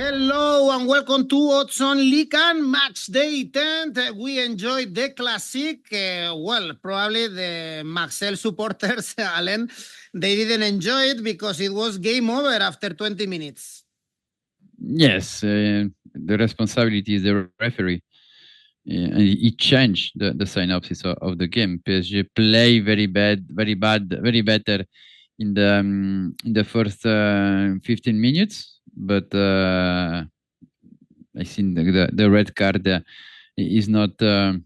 Hello and welcome to Odds on Ligue Matchday 10. We enjoyed the classic. Probably the Marseille supporters, Alain, they didn't enjoy it because it was game over after 20 minutes. Yes, the responsibility is the referee. He changed the synopsis of the game. PSG play very better in the first 15 minutes, but I think the red card is not a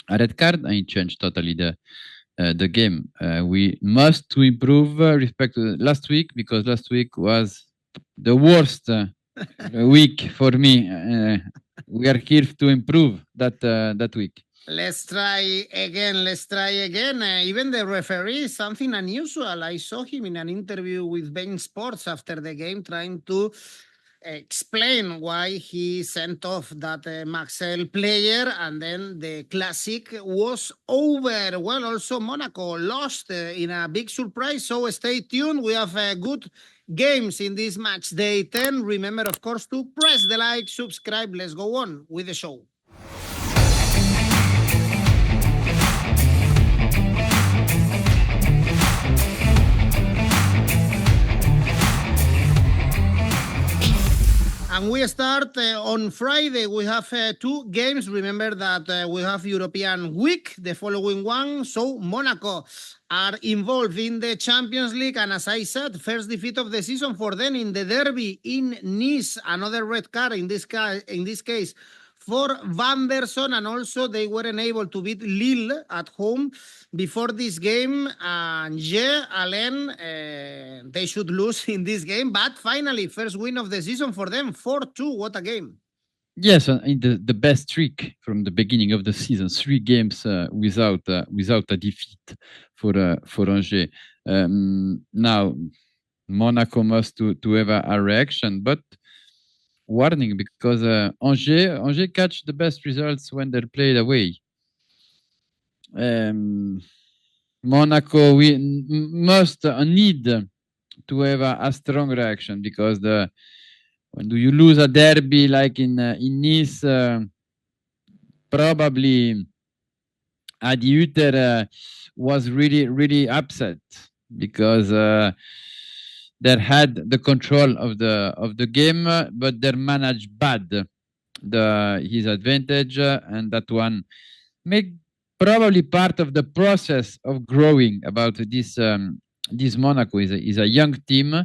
red card, and it changed totally the game. We must to improve respect to last week, because last week was the worst week for me. We are here to improve that week. Let's try again. Even the referee is something unusual. I saw him in an interview with beIN Sports after the game trying to explain why he sent off that Marseille player, and then the classic was over. Well, also Monaco lost in a big surprise, so stay tuned. We have good games in this match day 10. Remember, of course, to press the like, subscribe. Let's go on with the show. And we start on Friday. We have two games. Remember that we have European week, the following one. So Monaco are involved in the Champions League. And as I said, first defeat of the season for them in the derby in Nice. Another red card in this case for Van der Son, and also they weren't able to beat Lille at home before this game. And Alain, they should lose in this game, but finally, first win of the season for them, 4-2. What a game. Yes, the best streak from the beginning of the season, 3 games without a defeat for Angers. Now, Monaco must to have a reaction, but warning, because Angers catch the best results when they're played away. Monaco must need to have a strong reaction, because when do you lose a derby like in Nice, probably Adi Hütter was really upset, because they had the control of the game, but they managed bad his advantage, and that one make probably part of the process of growing about this. This Monaco is a young team,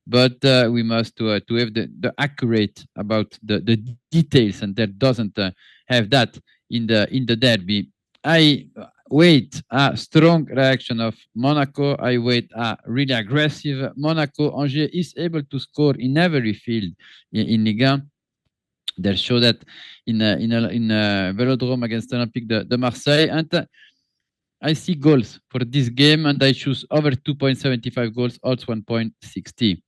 but we must to have the accurate about the details, and that doesn't have that in the derby. I wait a strong reaction of Monaco. I wait a really aggressive Monaco. Angers is able to score in every field in Ligue 1. They show that in Vélodrome against Olympique de Marseille, and I see goals for this game, and I choose over 2.75 goals, odds 1.60.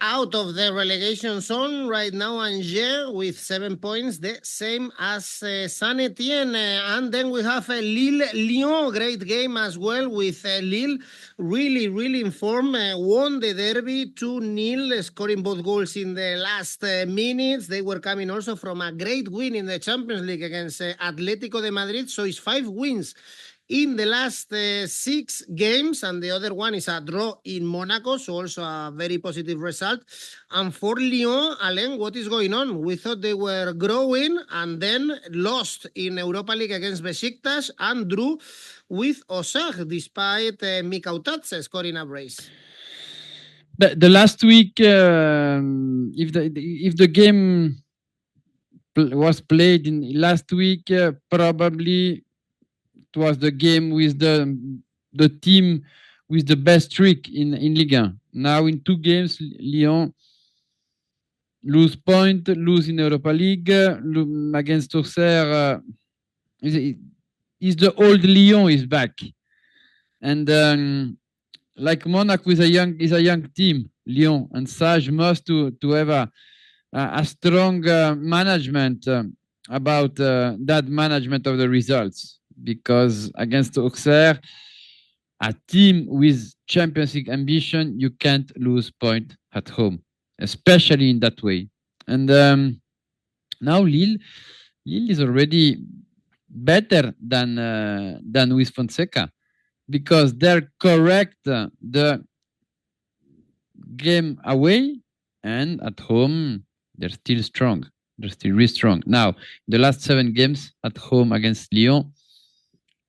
Out of the relegation zone right now, Angers with 7 points, the same as Saint-Etienne. And then we have Lille-Lyon, great game as well, with Lille really informed, won the derby 2-0, scoring both goals in the last minutes. They were coming also from a great win in the Champions League against Atlético de Madrid, so it's 5 wins in the last 6 games, and the other one is a draw in Monaco, so also a very positive result. And for Lyon, Alain, what is going on? We thought they were growing, and then lost in Europa League against Besiktas and drew with Auxerre, despite 𝗵𝐿𝐿 scoring a brace. But the last week, if the game was played in last week, probably it was the game with the team with the best streak in Ligue 1. Now in 2 games, Lyon lose in Europa League, against Auxerre. Is the old Lyon is back, and like Monaco is a young team, Lyon, and Sage must to have a strong management about that management of the results. Because against Auxerre, a team with Champions League ambition, you can't lose point at home. especially in that way. And now Lille is already better than with Fonseca because they're correct the game away and at home they're still strong. They're still really strong. Now, the last 7 games at home against Lyon,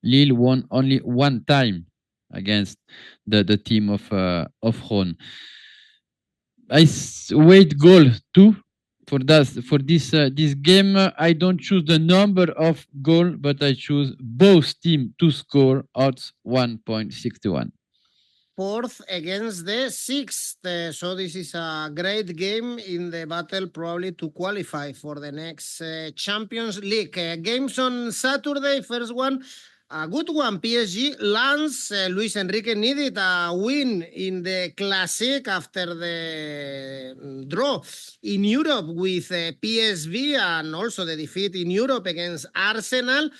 Lille won only one time against the team of Rennes. Wait goal too for this game. I don't choose the number of goal, but I choose both team to score odds 1.61. Fourth against the sixth. So this is a great game in the battle probably to qualify for the next Champions League. Games on Saturday. First one, a good one. PSG Lens. Luis Enrique needed a win in the Classic after the draw in Europe with PSV and also the defeat in Europe against Arsenal.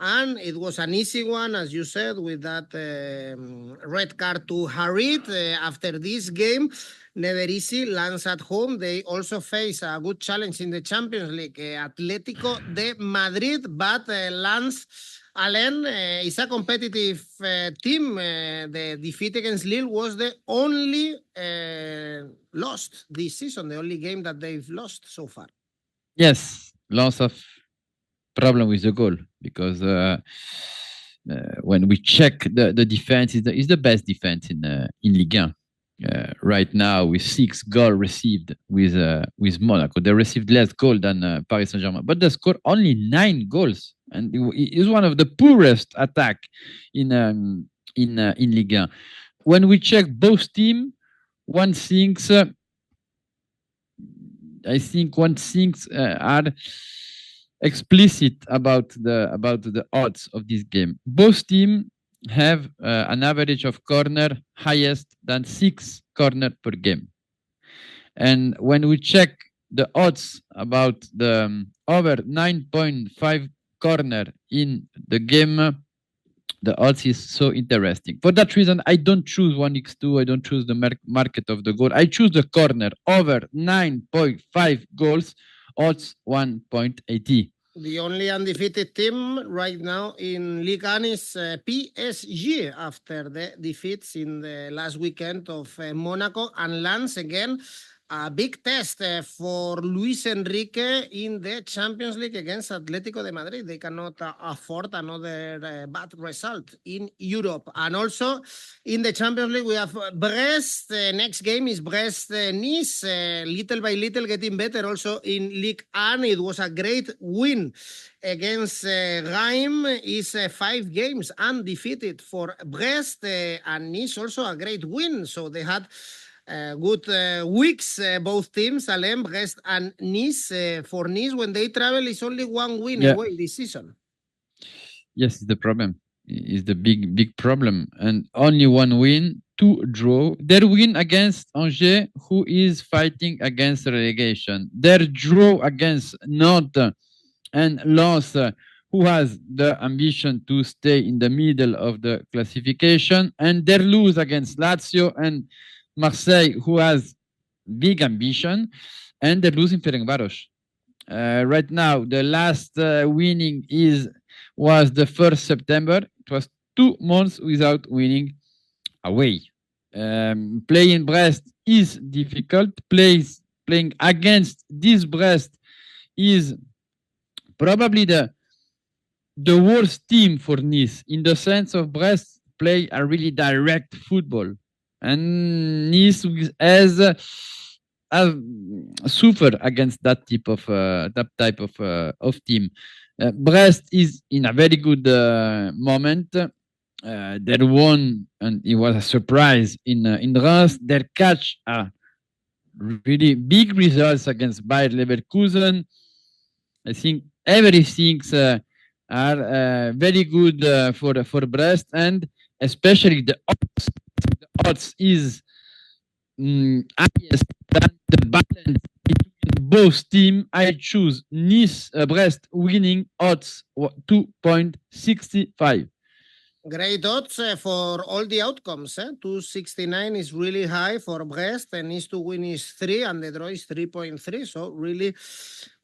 And it was an easy one, as you said, with that red card to Harit. After this game, never easy. Lens at home. They also face a good challenge in the Champions League, Atlético de Madrid. But Lens, Alain, is a competitive team. The defeat against Lille was the only lost this season, the only game that they've lost so far. Yes, lots of problem with the goal because when we check the defense is the best defense in Ligue 1 right now with 6 goals received with Monaco. They received less goal than Paris Saint-Germain, but they scored only 9 goals, and it is one of the poorest attack in Ligue 1. When we check both teams, one thinks are explicit about the odds of this game. Both teams have an average of corner highest than 6 corner per game. And when we check the odds about the over 9.5 corner in the game, the odds is so interesting. For that reason, I don't choose 1x2. I don't choose the market of the goal. I choose the corner over 9.5 goals, odds 1.80. The only undefeated team right now in Ligue 1 is PSG after the defeats in the last weekend of Monaco and Lens. Again, a big test for Luis Enrique in the Champions League against Atlético de Madrid. They cannot afford another bad result in Europe. And also in the Champions League, we have Brest. Next game is Brest-Nice. Little by little getting better also in Ligue 1. It was a great win against Reims. Is 5 games undefeated for Brest. And Nice also a great win. So they had good weeks, both teams, Alain, Brest and Nice. For Nice, when they travel, it's only 1 win away this season. Yes, it's the problem. It's the big problem. And only 1 win, 2 draw. Their win against Angers, who is fighting against relegation. Their draw against Nantes and Lens, who has the ambition to stay in the middle of the classification. And their lose against Lazio and Marseille, who has big ambition, and they're losing Ferencváros. Right now, the last winning was the 1st September. It was 2 months without winning away. Playing Brest is difficult. Playing against this Brest is probably the worst team for Nice, in the sense of Brest play a really direct football. And Nice has suffered against that type of team. Brest is in a very good moment. They won, and it was a surprise in Reims. They catch really big results against Bayer Leverkusen. I think everything are very good for Brest, and especially the odds is highest than the balance between both teams. I choose Nice Brest winning odds 2.65. Great odds for all the outcomes. 269 is really high for Brest, and is to win is 3, and the draw is 3.3. So really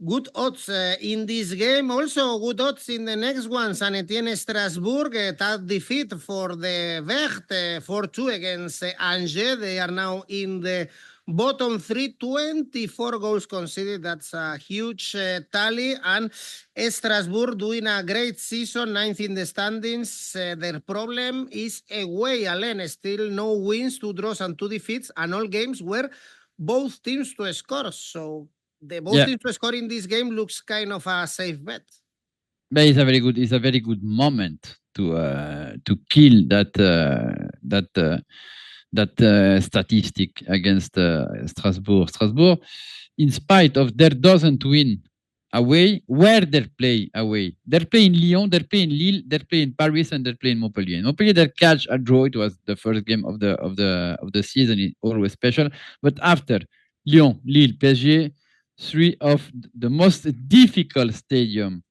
good odds in this game. Also good odds in the next one. Saint-Etienne Strasbourg, tough defeat for the 𝗲𝗲𝗀𝗀 4-2 against Angers. They are now in the bottom 3, 24 goals conceded. That's a huge tally. And Strasbourg doing a great season, 9th in the standings. Their problem is away, Alain. Still no wins, 2 draws and 2 defeats, and all games were both teams to score. So the both teams to score in this game looks kind of a safe bet. But it's a very good moment to kill that statistic against Strasbourg. Strasbourg, in spite of their doesn't win away, where they play away. They're playing Lyon, they're playing Lille, they're playing Paris, and they're playing Montpellier. Montpellier, they catch a draw. It was the first game of the season. It's always special. But after Lyon, Lille, PSG, 3 of the most difficult stadium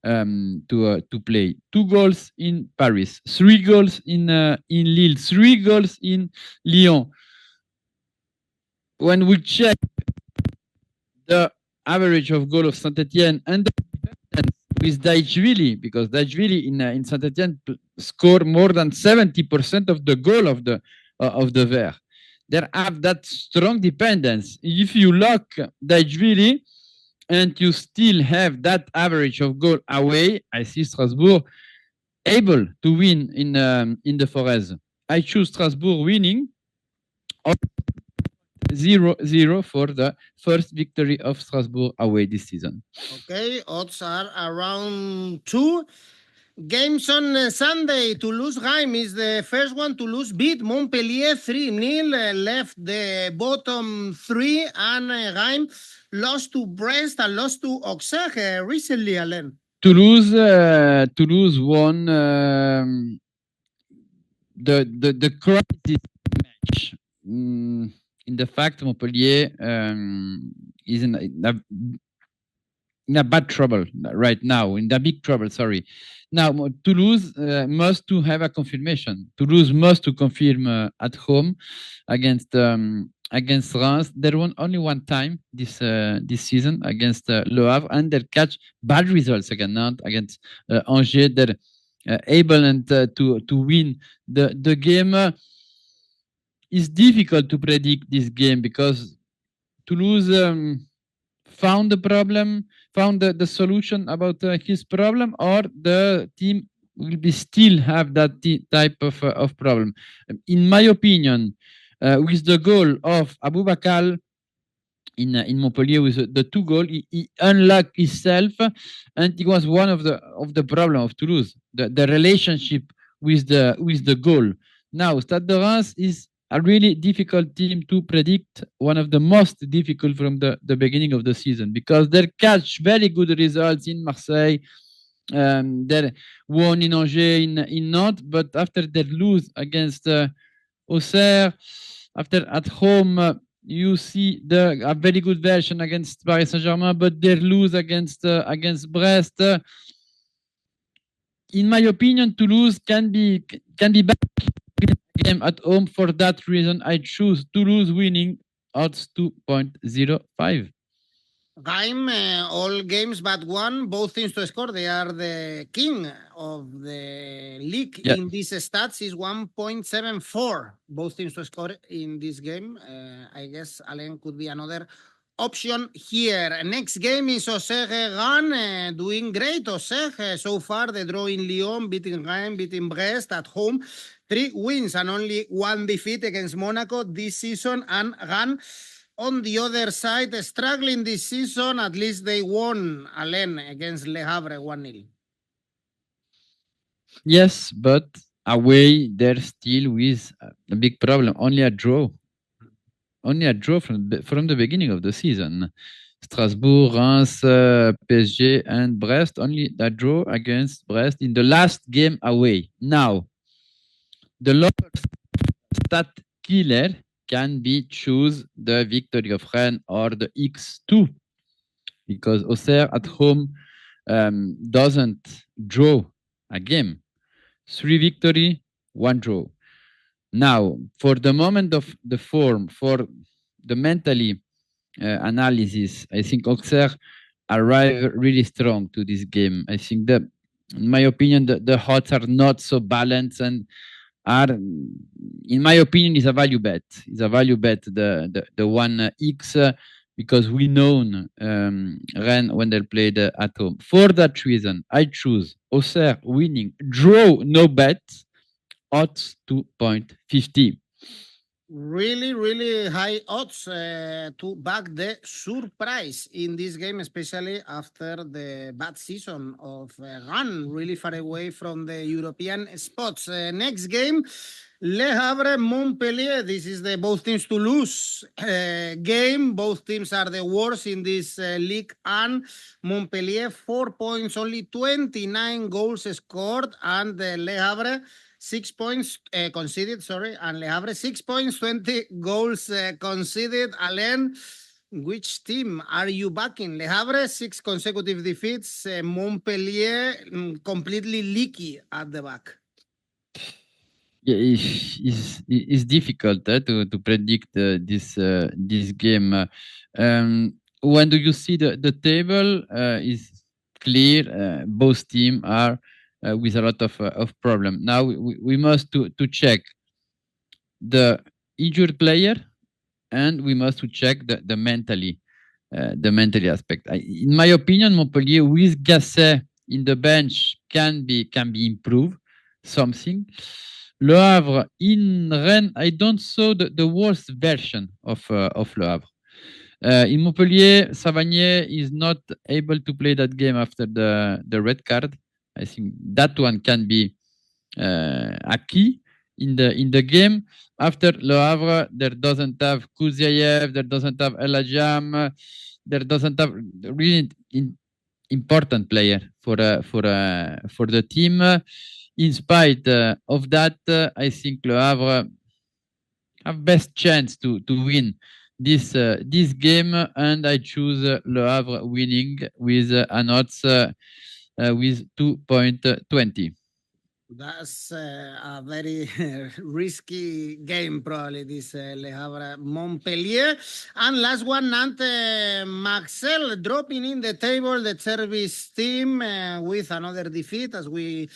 to play. 2 goals in Paris, 3 goals in Lille, 3 goals in Lyon. When we check the average of goal of Saint-Etienne and with 𝗲𝗲𝗀𝗋, because 𝗲𝗲𝗀𝗋 in Saint-Etienne score more than 70% of the goal of the 𝗲𝗲𝗀𝗀. They have that strong dependence. If you lock 𝗲𝗲𝗀𝗋 and you still have that average of goal away, I see Strasbourg able to win in the Forez. I choose Strasbourg winning 0-0 for the first victory of Strasbourg away this season. Okay, odds are around 2. Games on Sunday. Toulouse Reims is the first one. Toulouse beat Montpellier 3-0, left the bottom 3, and Reims lost to Brest and lost to Auxerre recently, Alain. Toulouse won the crisis match. In the fact, Montpellier is in a bad trouble right now, in the big trouble, sorry. Now, Toulouse must to have a confirmation. Toulouse must to confirm at home against Reims. They won only one time this season against Le Havre, and they catch bad results against Nantes, against Angers. They're able and to win the game. It's difficult to predict this game because Toulouse found the problem, found the solution about his problem, or the team will be still have that type of problem. In my opinion, with the goal of 𝗵𝗲𝗀𝗀 in Montpellier with the 2 goals, he unlocked himself, and it was one of the problem of Toulouse, the relationship with the goal. Now, Stade de Reims is a really difficult team to predict, one of the most difficult from the beginning of the season, because they catch very good results in Marseille. They won in Angers, in Nantes, but after they lose against Auxerre, after at home, you see a very good version against Paris Saint-Germain, but they lose against Brest. In my opinion, Toulouse can be back game at home. For that reason, I choose Toulouse winning odds 2.05. Reims, all games but one, both teams to score. They are the king of the league in these stats. Is 1.74. Both teams to score in this game. I guess Alain could be another option here. Next game is Auxerre Rennes, doing great. Auxerre so far, the draw in Lyon, beating Rennes, beating Brest at home. 3 wins and only 1 defeat against Monaco this season. And Rennes, on the other side, struggling this season. At least they won, Alain, against Le Havre 1-0. Yes, but away they're still with a big problem. Only a draw. Only a draw from the beginning of the season. Strasbourg, Reims, PSG, and Brest. Only a draw against Brest in the last game away. Now, the local stat killer can be choose the victory of Rennes or the X2, because Auxerre at home doesn't draw a game. 3 victory, 1 draw. Now, for the moment of the form, for the mentally analysis, I think Auxerre arrive really strong to this game. I think that, in my opinion, the odds are not so balanced and are, in my opinion, is a value bet. It's a value bet, the 1x, because we know Rennes when they played at home. For that reason, I choose Auxerre winning, draw, no bet, odds 2.50. Really high odds to back the surprise in this game, especially after the bad season of Rennes, really far away from the European spots. Next game, Le Havre, Montpellier. This is the both teams to lose game. Both teams are the worst in this league. And Montpellier, 4 points, only 29 goals scored, and Le Havre 6 points conceded, and Le Havre 6 points, 20 goals conceded. Alain, which team are you backing? Le Havre, 6 consecutive defeats. Montpellier, completely leaky at the back. Yeah, it's difficult to predict this game. When do you see the table? Is clear. Both teams are with a lot of problem. Now we must to check the injured player, and we must to check the mentally aspect. In my opinion, Montpellier with Gasset in the bench can be improved something. Le Havre in Rennes, I don't saw the worst version of Le Havre. In Montpellier, Savanier is not able to play that game after the red card. I think that one can be a key in the game. After Le Havre, there doesn't have 𝐜𝐭𝐤𝐬, there doesn't have 𝐜𝐨𝐧𝐧𝐞𝐜, there doesn't have really important player for the team. In spite of that, I think Le Havre have best chance to win this game, and I choose Le Havre winning with an odds with 2.20. That's a very risky game, probably, this Le Havre Montpellier. And last one, Nantes, Marseille dropping in the table, the service team with another defeat, as we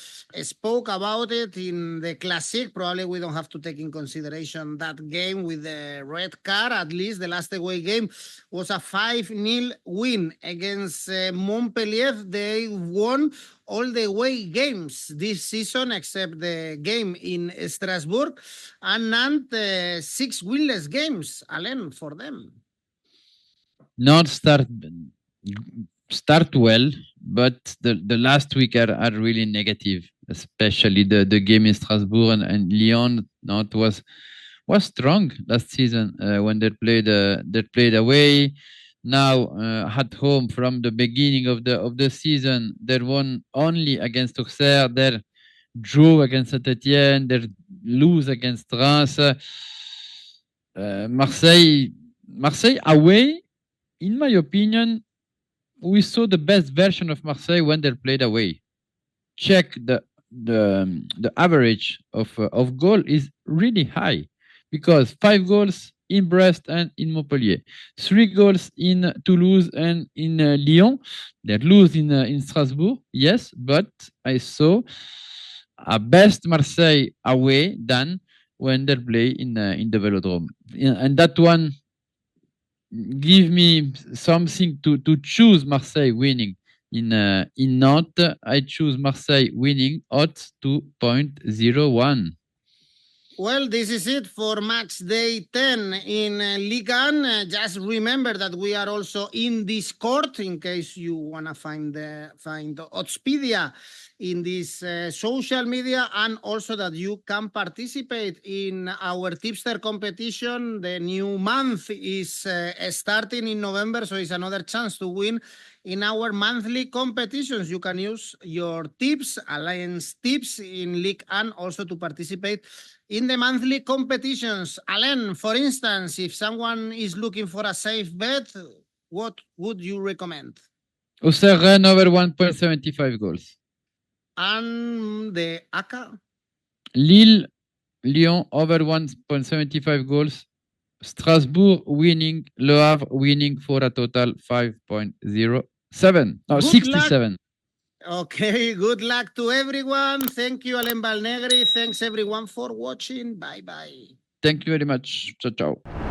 spoke about it in the Classic. Probably we don't have to take in consideration that game with the red card. At least the last away game was a 5-0 win against Montpellier. They won all the away games this season, except the game in Strasbourg, and Nantes 6 winless games, Alain, for them. Not start well, but the last week are really negative, especially the game in Strasbourg and Lyon. Not was strong last season when they played away. Now at home from the beginning of the season, they won only against Auxerre. They drew against Saint-Etienne. They lose against Reims. Marseille away, in my opinion, we saw the best version of Marseille when they played away. Check the average of goal is really high, because 5 goals in Brest and in Montpellier, 3 goals in Toulouse and in Lyon. They lose in Strasbourg, yes, but I saw a best Marseille away than when they play in the Velodrome, and that one give me something to choose Marseille winning. In Nantes, I choose Marseille winning odds 2.01. Well, this is it for Matchday 10 in Ligue 1. Just remember that we are also in Discord, in case you want to find Oddspedia in this social media, and also that you can participate in our tipster competition. The new month is starting in November, so it's another chance to win in our monthly competitions. You can use your tips, Alliance tips in Ligue 1, also to participate in the monthly competitions. Alain, for instance, if someone is looking for a safe bet, what would you recommend? Auxerre Rennes over 1.75 goals. And the ACCA? Lille, Lyon over 1.75 goals. Strasbourg winning, Le Havre winning for a total 5.07. No, 67. Okay, good luck to everyone. Thank you, Alain Valnegri. Thanks everyone for watching. Bye-bye. Thank you very much. Ciao, ciao.